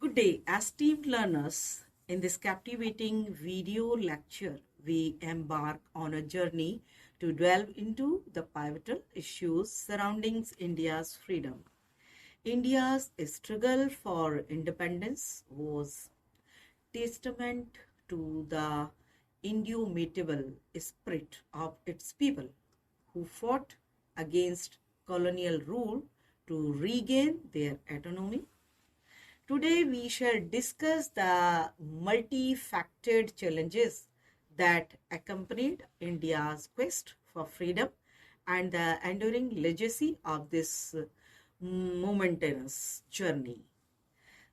Good day, esteemed learners. In this captivating video lecture, we embark on a journey to delve into the pivotal issues surrounding India's freedom. India's struggle for independence was testament to the indomitable spirit of its people who fought against colonial rule to regain their autonomy. Today, we shall discuss the multifaceted challenges that accompanied India's quest for freedom and the enduring legacy of this momentous journey.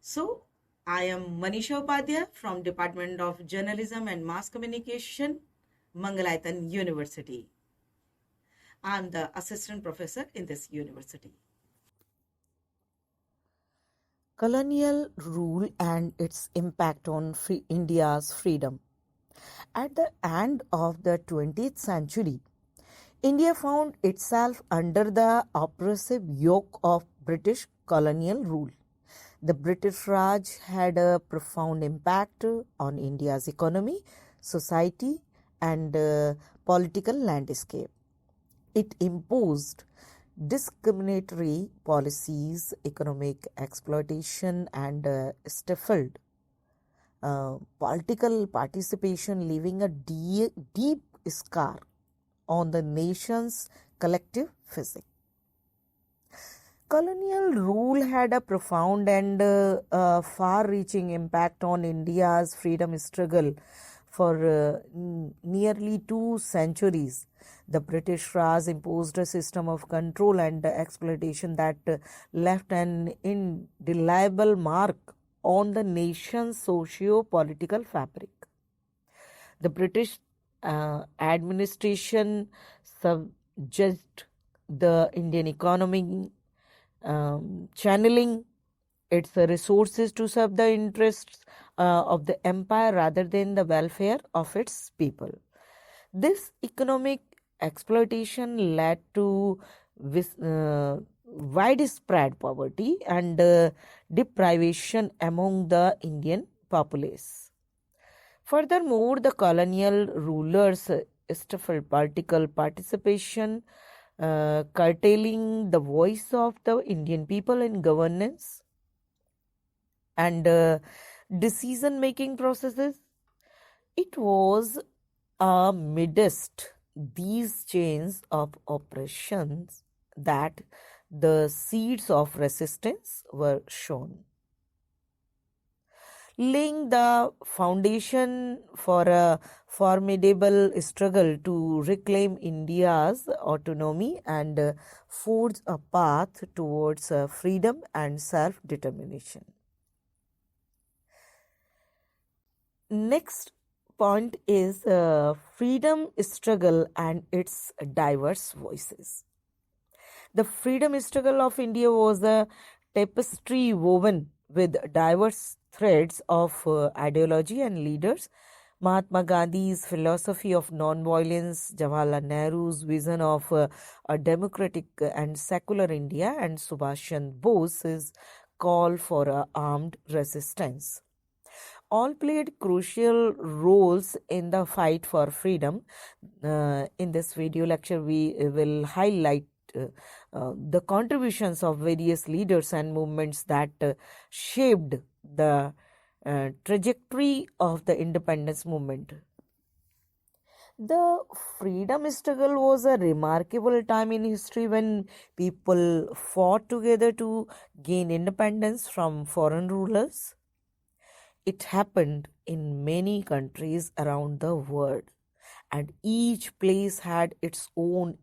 So, I am Manisha Upadhyay from Department of Journalism and Mass Communication, Mangalayatan University. I am the assistant professor in this university. Colonial rule and its impact on India's freedom. At the end of the 20th century, India found itself under the oppressive yoke of British colonial rule. The British Raj had a profound impact on India's economy, society, and political landscape. It imposed discriminatory policies, economic exploitation, and stifled political participation, leaving a deep scar on the nation's collective physique. Colonial rule had a profound and far-reaching impact on India's freedom struggle for nearly 2 centuries. The British Raj imposed a system of control and exploitation that left an indelible mark on the nation's socio-political fabric. The British administration subjuged the Indian economy, channeling its resources to serve the interests of the empire rather than the welfare of its people. This economic exploitation led to widespread poverty and deprivation among the Indian populace. Furthermore, the colonial rulers stifled political participation, curtailing the voice of the Indian people in governance and decision-making processes. It was amidst these chains of oppressions that the seeds of resistance were sown, laying the foundation for a formidable struggle to reclaim India's autonomy and forge a path towards freedom and self-determination. Next point is freedom struggle and its diverse voices. The freedom struggle of India was a tapestry woven with diverse threads of ideology and leaders. Mahatma Gandhi's philosophy of non-violence, Jawaharlal Nehru's vision of a democratic and secular India, and Subhash Chandra Bose's call for armed resistance all played crucial roles in the fight for freedom. In this video lecture, we will highlight the contributions of various leaders and movements that shaped the trajectory of the independence movement. The freedom struggle was a remarkable time in history when people fought together to gain independence from foreign rulers. It happened in many countries around the world, and each place had its own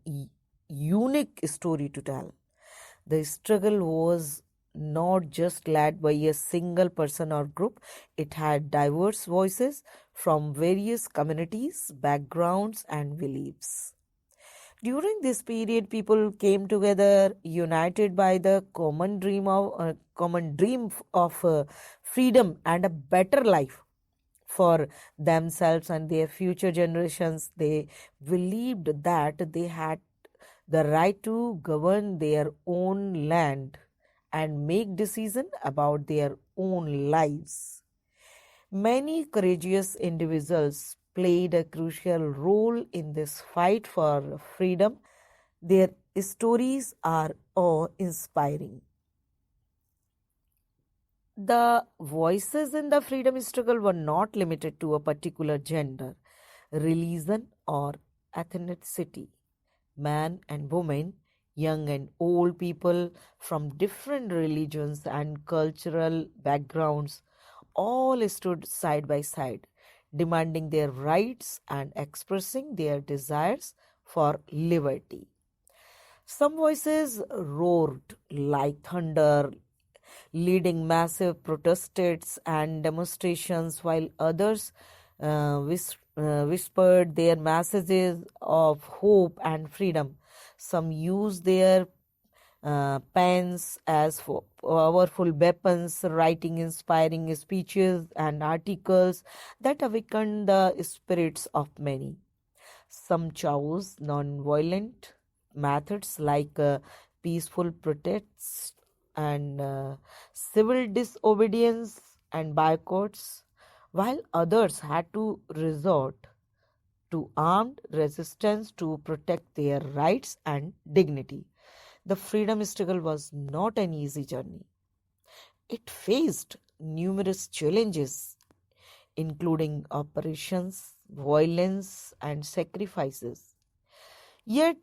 unique story to tell. The struggle was not just led by a single person or group, it had diverse voices from various communities, backgrounds, and beliefs. During this period, people came together, united by the common dream of freedom and a better life for themselves and their future generations. They believed that they had the right to govern their own land and make decisions about their own lives. Many courageous individuals played a crucial role in this fight for freedom. Their stories are awe-inspiring. The voices in the freedom struggle were not limited to a particular gender, religion, or ethnicity. Man and woman, young and old people from different religions and cultural backgrounds all stood side by side, demanding their rights and expressing their desires for liberty. Some voices roared like thunder, leading massive protests and demonstrations, while others whispered their messages of hope and freedom. Some used their pens as powerful weapons, writing inspiring speeches and articles that awakened the spirits of many. Some chose non-violent methods like peaceful protests and civil disobedience and boycotts, while others had to resort to armed resistance to protect their rights and dignity. The freedom struggle was not an easy journey. It faced numerous challenges, including oppressions, violence, and sacrifices. Yet,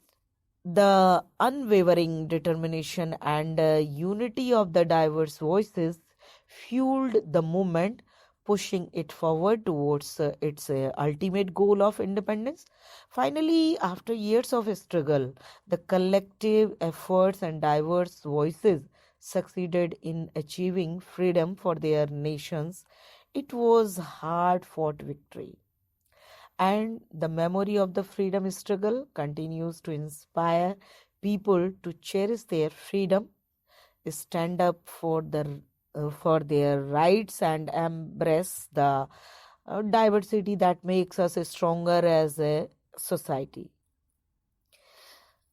the unwavering determination and unity of the diverse voices fueled the movement, pushing it forward towards its ultimate goal of independence. Finally, after years of struggle, the collective efforts and diverse voices succeeded in achieving freedom for their nations. It was hard fought victory, and the memory of the freedom struggle continues to inspire people to cherish their freedom, stand up for their rights, and embrace the diversity that makes us stronger as a society.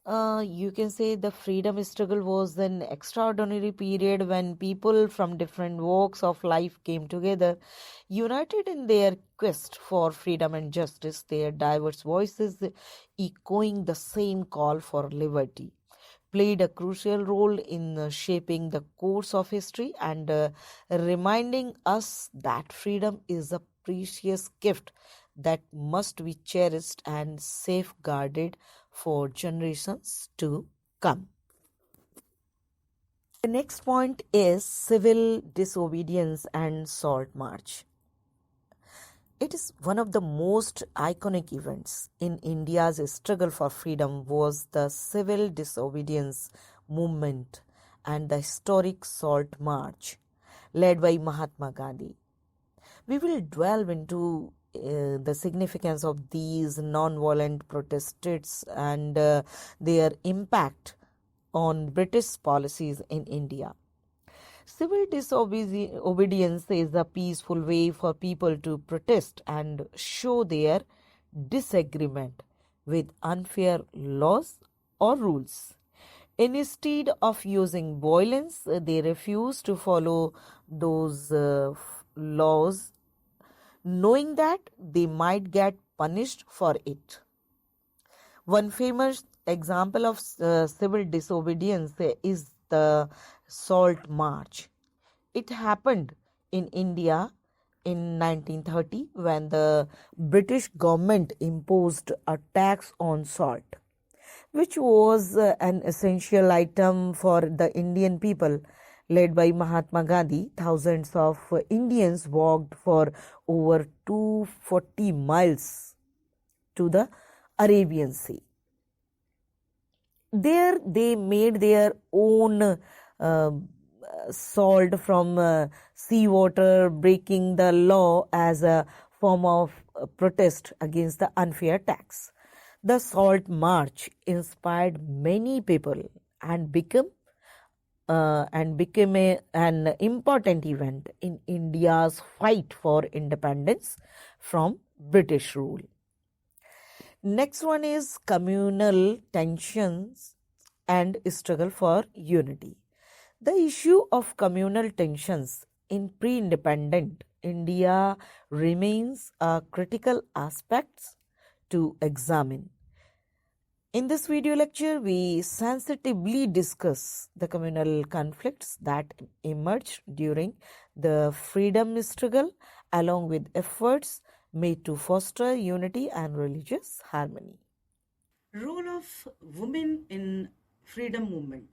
You can say the freedom struggle was an extraordinary period when people from different walks of life came together, united in their quest for freedom and justice, their diverse voices echoing the same call for liberty played a crucial role in shaping the course of history and reminding us that freedom is a precious gift that must be cherished and safeguarded for generations to come. The next point is civil disobedience and Salt March. It is one of the most iconic events in India's struggle for freedom was the civil disobedience movement and the historic Salt March led by Mahatma Gandhi. We will delve into the significance of these non-violent protests and their impact on British policies in India. Civil disobedience is a peaceful way for people to protest and show their disagreement with unfair laws or rules. Instead of using violence, they refuse to follow those laws, knowing that they might get punished for it. One famous example of civil disobedience is the Salt March. It happened in India in 1930 when the British government imposed a tax on salt, which was an essential item for the Indian people. Led by Mahatma Gandhi, thousands of Indians walked for over 240 miles to the Arabian Sea. There they made their own salt from seawater, breaking the law as a form of protest against the unfair tax. The Salt March inspired many people and became an important event in India's fight for independence from British rule. Next one is communal tensions and struggle for unity. The issue of communal tensions in pre-independent India remains a critical aspect to examine. In this video lecture, we sensitively discuss the communal conflicts that emerged during the freedom struggle along with efforts made to foster unity and religious harmony. Role of women in freedom movement.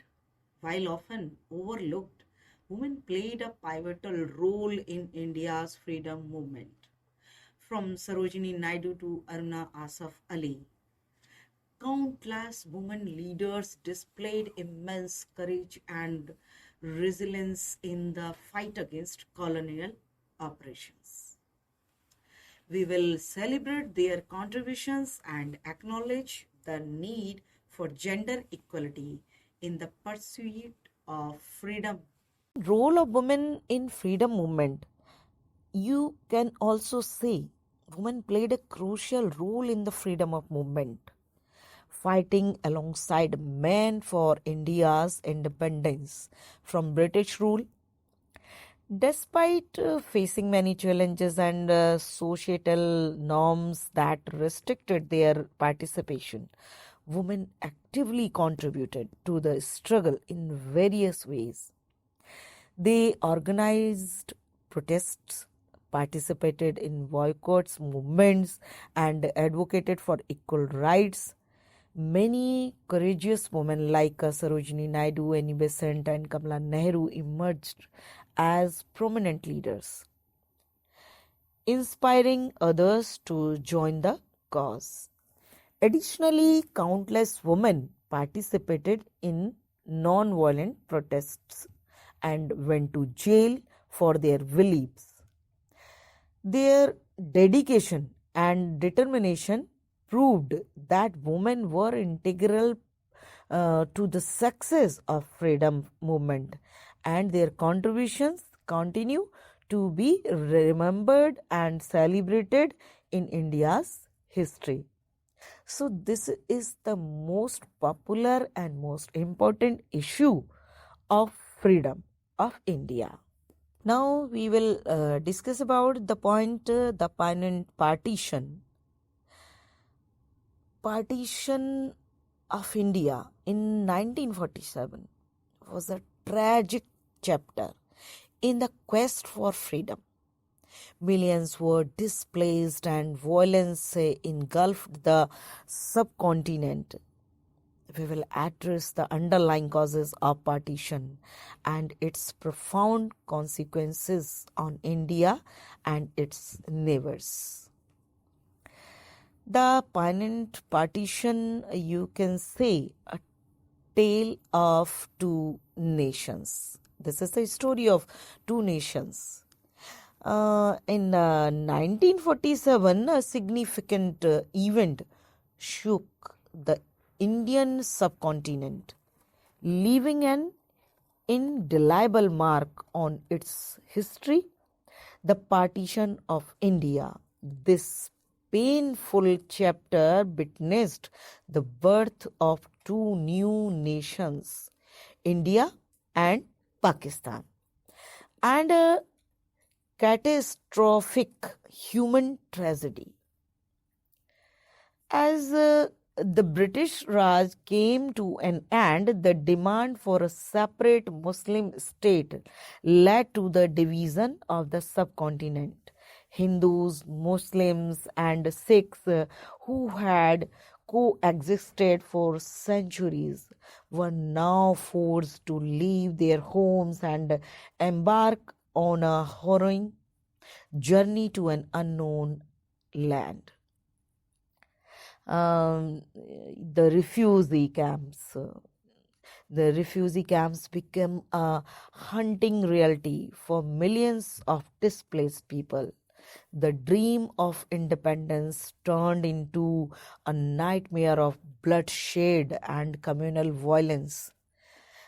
While often overlooked, women played a pivotal role in India's freedom movement. From Sarojini Naidu to Aruna Asaf Ali, countless women leaders displayed immense courage and resilience in the fight against colonial operations. We will celebrate their contributions and acknowledge the need for gender equality in the pursuit of freedom. Role of women in freedom movement. You can also say women played a crucial role in the freedom of movement, fighting alongside men for India's independence from British rule. Despite facing many challenges and societal norms that restricted their participation, women actively contributed to the struggle in various ways. They organized protests, participated in boycotts, movements, and advocated for equal rights. Many courageous women like Sarojini Naidu, Annie Besant, and Kamala Nehru emerged as prominent leaders, inspiring others to join the cause. Additionally, countless women participated in non-violent protests and went to jail for their beliefs. Their dedication and determination proved that women were integral to the success of freedom movement, and their contributions continue to be remembered and celebrated in India's history. So this is the most popular and most important issue of freedom of India. Now we will discuss about the point the partition. Partition of India in 1947 was a tragic chapter in the quest for freedom. Millions were displaced and violence engulfed the subcontinent. We will address the underlying causes of partition and its profound consequences on India and its neighbors. The Pennant Partition, you can say, a tale of two nations. This is the story of two nations. In 1947, a significant event shook the Indian subcontinent, leaving an indelible mark on its history, the partition of India. This painful chapter witnessed the birth of two new nations, India and Pakistan, and a catastrophic human tragedy. As the British Raj came to an end, the demand for a separate Muslim state led to the division of the subcontinent. Hindus, Muslims, and Sikhs who had coexisted for centuries were now forced to leave their homes and embark on a harrowing journey to an unknown land. The refugee camps. The refugee camps became a hunting reality for millions of displaced people. The dream of independence turned into a nightmare of bloodshed and communal violence.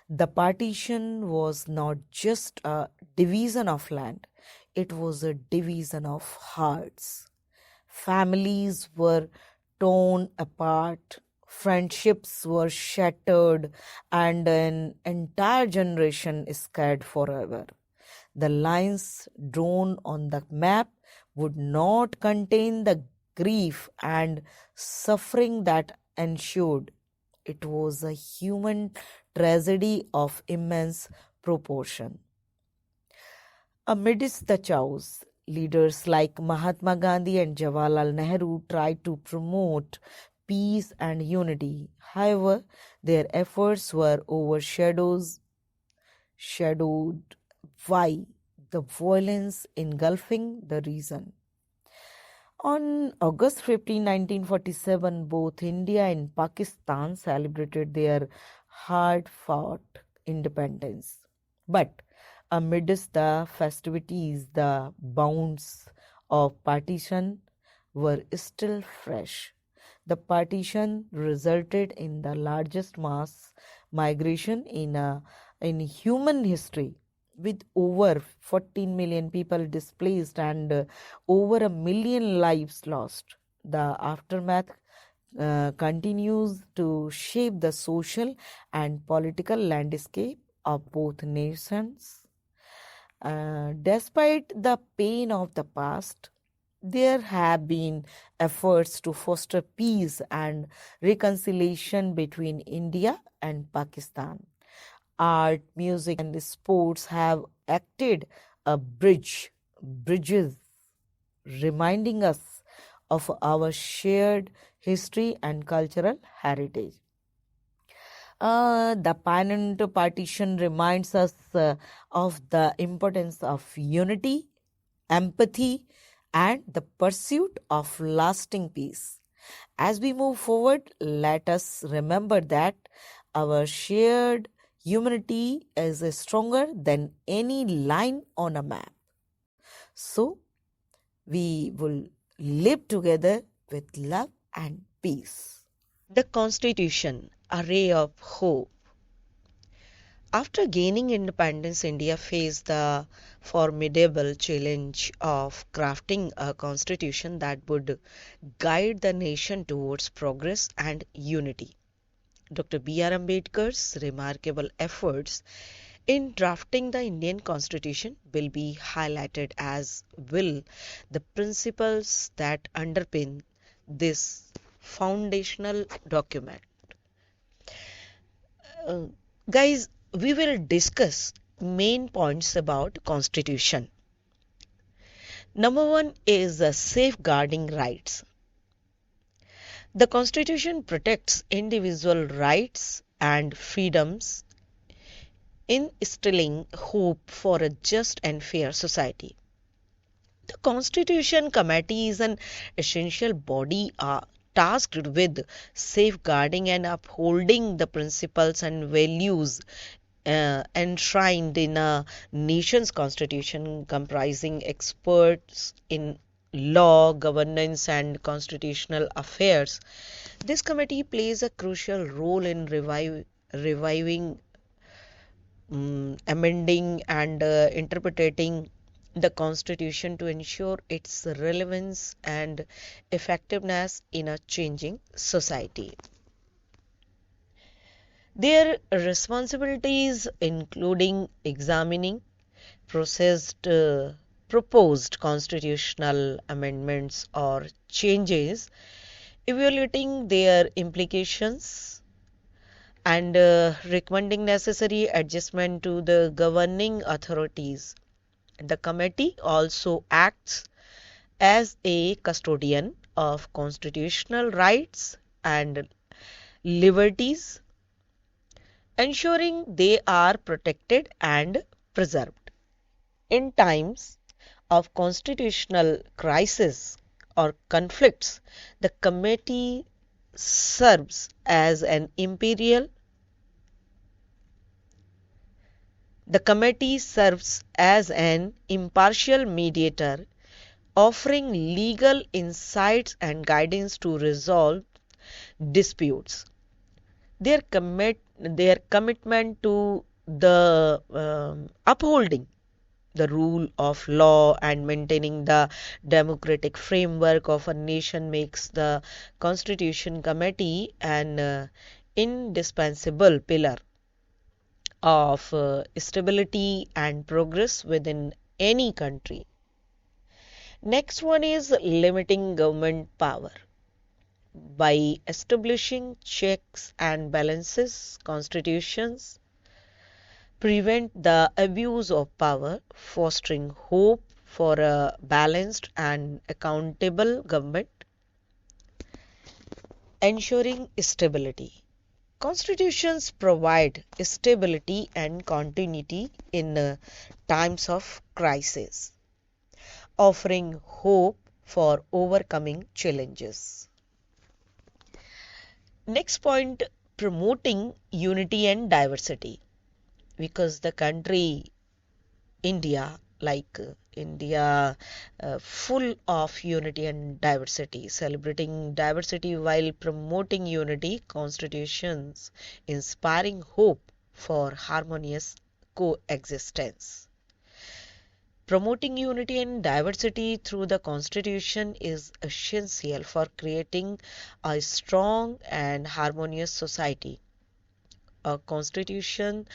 The partition was not just a division of land, it was a division of hearts. Families were torn apart, Friendships were shattered, and an entire generation is scarred forever. The lines drawn on the map would not contain the grief and suffering that ensued. It was a human tragedy of immense proportion. Amidst the chaos, leaders like Mahatma Gandhi and Jawaharlal Nehru tried to promote peace and unity. However, their efforts were shadowed by the violence engulfing the region. On August 15, 1947, both India and Pakistan celebrated their hard-fought independence. But amidst the festivities, the bounds of partition were still fresh. The partition resulted in the largest mass migration in human history, with over 14 million people displaced and over a million lives lost. The aftermath continues to shape the social and political landscape of both nations. Despite the pain of the past, there have been efforts to foster peace and reconciliation between India and Pakistan. Art, music, and sports have acted a bridges, reminding us of our shared history and cultural heritage. The Pennant partition reminds us of the importance of unity, empathy, and the pursuit of lasting peace. As we move forward, let us remember that our shared humanity is stronger than any line on a map. So, we will live together with love and peace. The Constitution, a ray of hope. After gaining independence, India faced the formidable challenge of crafting a constitution that would guide the nation towards progress and unity. Dr. B.R. Ambedkar's remarkable efforts in drafting the Indian Constitution will be highlighted, as will the principles that underpin this foundational document. Uh, Guys, we will discuss main points about Constitution. Number one is safeguarding rights. The Constitution protects individual rights and freedoms, instilling hope for a just and fair society. The Constitution Committee is an essential body tasked with safeguarding and upholding the principles and values enshrined in a nation's constitution, comprising experts in law, governance, and constitutional affairs. This committee plays a crucial role in reviving, amending, and interpreting the Constitution to ensure its relevance and effectiveness in a changing society. Their responsibilities including examining processed proposed constitutional amendments or changes, evaluating their implications, and recommending necessary adjustment to the governing authorities. The committee also acts as a custodian of constitutional rights and liberties, ensuring they are protected and preserved. In times of constitutional crisis or conflicts, the committee serves as an impartial mediator, offering legal insights and guidance to resolve disputes. Their commitment to the upholding the rule of law and maintaining the democratic framework of a nation makes the Constitution Committee an indispensable pillar of stability and progress within any country. Next one is limiting government power. By establishing checks and balances, constitutions prevent the abuse of power, fostering hope for a balanced and accountable government, ensuring stability. Constitutions provide stability and continuity in times of crisis, offering hope for overcoming challenges. Next point, promoting unity and diversity. Because the country India, full of unity and diversity, celebrating diversity while promoting unity, constitutions inspiring hope for harmonious coexistence. Promoting unity and diversity through the constitution is essential for creating a strong and harmonious society. A constitution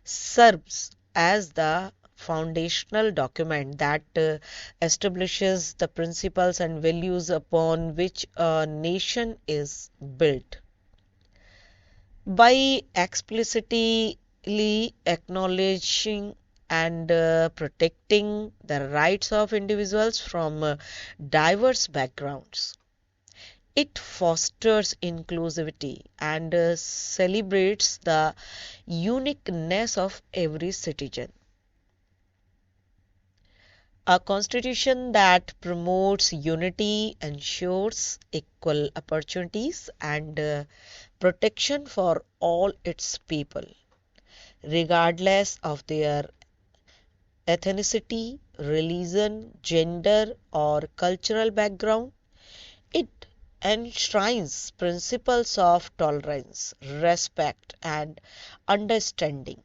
serves as the foundational document that establishes the principles and values upon which a nation is built. By explicitly acknowledging and protecting the rights of individuals from diverse backgrounds, it fosters inclusivity and celebrates the uniqueness of every citizen. A constitution that promotes unity ensures equal opportunities and protection for all its people, regardless of their ethnicity, religion, gender, or cultural background. It enshrines principles of tolerance, respect, and understanding,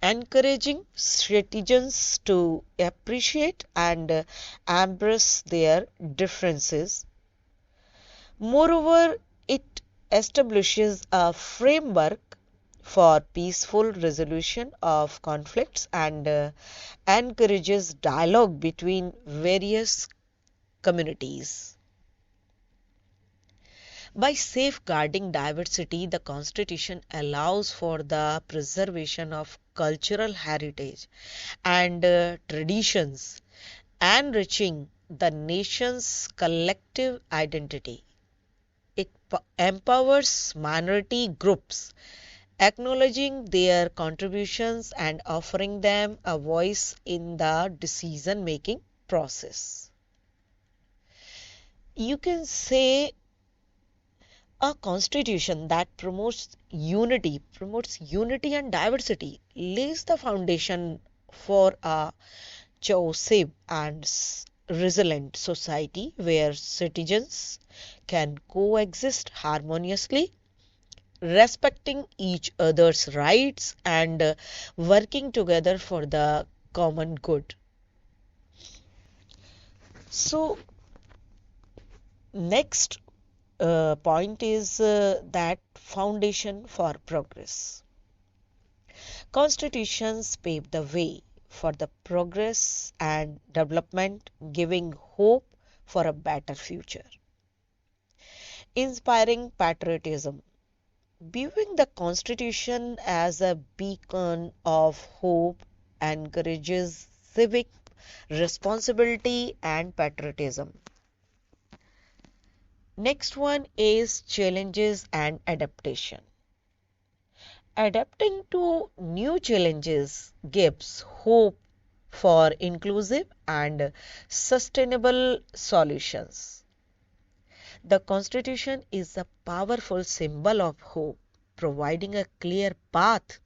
encouraging citizens to appreciate and embrace their differences. Moreover, it establishes a framework for peaceful resolution of conflicts and encourages dialogue between various communities. By safeguarding diversity, the Constitution allows for the preservation of cultural heritage and traditions, enriching the nation's collective identity. It empowers minority groups, acknowledging their contributions and offering them a voice in the decision making process. You can say a constitution that promotes unity and diversity, lays the foundation for a cohesive and resilient society where citizens can coexist harmoniously, respecting each other's rights and working together for the common good. So, next point is that foundation for progress. Constitutions pave the way for the progress and development, giving hope for a better future. Inspiring patriotism. Viewing the Constitution as a beacon of hope encourages civic responsibility and patriotism. Next one is challenges and adaptation. Adapting to new challenges gives hope for inclusive and sustainable solutions. The Constitution is a powerful symbol of hope, providing a clear path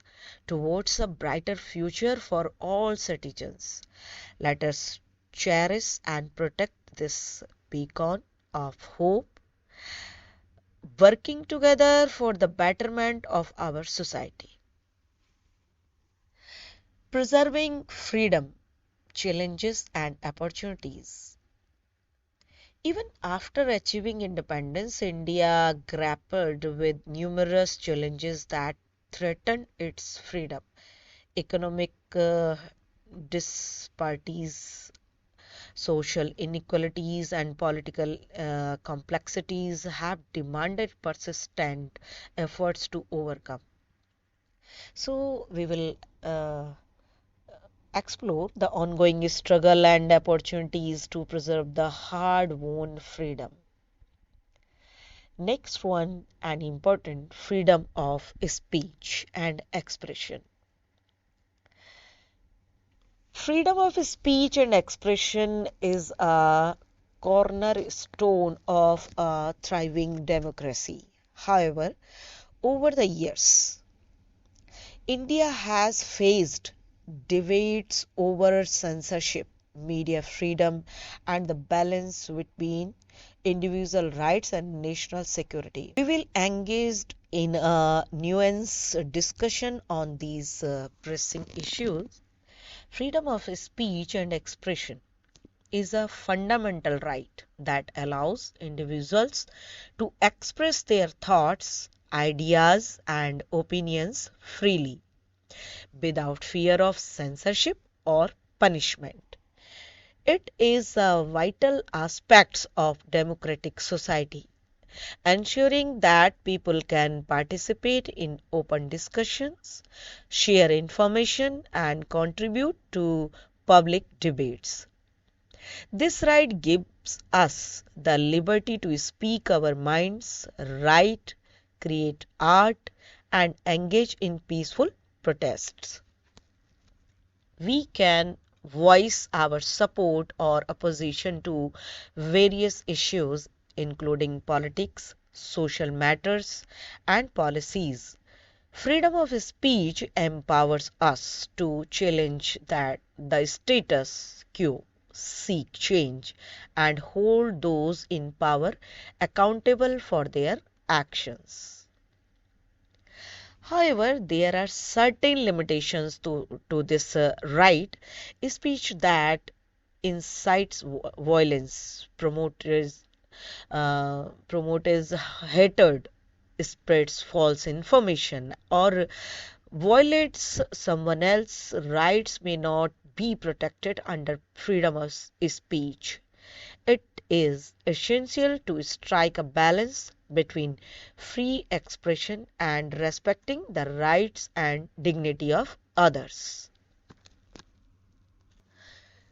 towards a brighter future for all citizens. Let us cherish and protect this beacon of hope, working together for the betterment of our society. Preserving freedom. challenges and opportunities. Even after achieving independence, India grappled with numerous challenges that threatened its freedom. Economic disparities, social inequalities, and political complexities have demanded persistent efforts to overcome. So, we will explore the ongoing struggle and opportunities to preserve the hard-won freedom. Next one, an important freedom of speech and expression. Freedom of speech and expression is a cornerstone of a thriving democracy. However, over the years, India has faced debates over censorship, media freedom, and the balance between individual rights and national security. We will engage in a nuanced discussion on these pressing issues. Freedom of speech and expression is a fundamental right that allows individuals to express their thoughts, ideas, and opinions freely without fear of censorship or punishment. It is a vital aspect of democratic society, ensuring that people can participate in open discussions, share information, and contribute to public debates. This right gives us the liberty to speak our minds, write, create art, and engage in peaceful protests. We can voice our support or opposition to various issues, including politics, social matters, and policies. Freedom of speech empowers us to challenge the status quo, seek change, and hold those in power accountable for their actions. However, there are certain limitations to this right. Speech that incites violence, promotes hatred, spreads false information, or violates someone else's rights may not be protected under freedom of speech. It is essential to strike a balance between free expression and respecting the rights and dignity of others.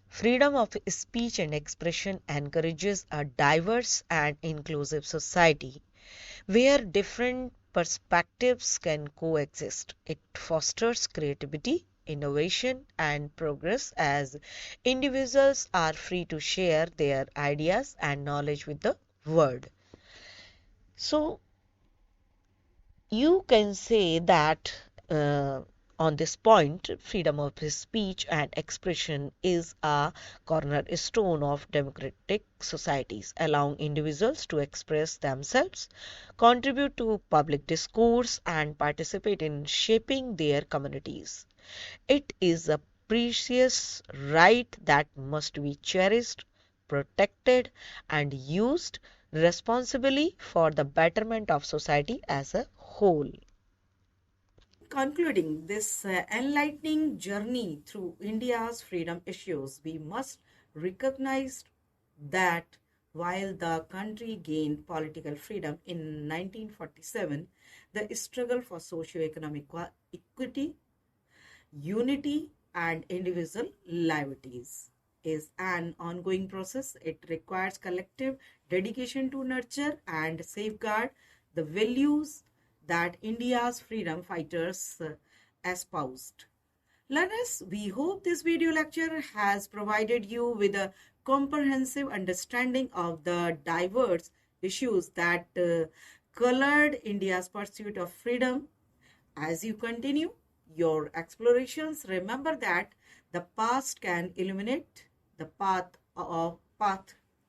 Freedom of speech and expression encourages a diverse and inclusive society where different perspectives can coexist. It fosters creativity, innovation, and progress as individuals are free to share their ideas and knowledge with the world. So, you can say that on this point, freedom of speech and expression is a cornerstone of democratic societies, allowing individuals to express themselves, contribute to public discourse, and participate in shaping their communities. It is a precious right that must be cherished, protected, and used responsibly for the betterment of society as a whole. Concluding this enlightening journey through India's freedom issues, we must recognize that while the country gained political freedom in 1947, the struggle for socio-economic equity, unity, and individual liberties is an ongoing process. It requires collective dedication to nurture and safeguard the values that India's freedom fighters espoused. Learners, we hope this video lecture has provided you with a comprehensive understanding of the diverse issues that colored India's pursuit of freedom. As you continue your explorations, remember that the past can illuminate the path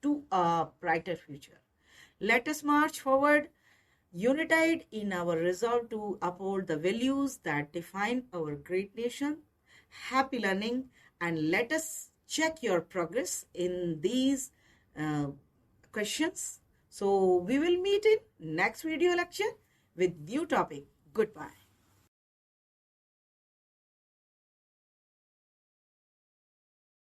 to a brighter future. Let us march forward, united in our resolve to uphold the values that define our great nation. Happy learning, and let us check your progress in these questions. So we will meet in next video lecture with new topic. Goodbye.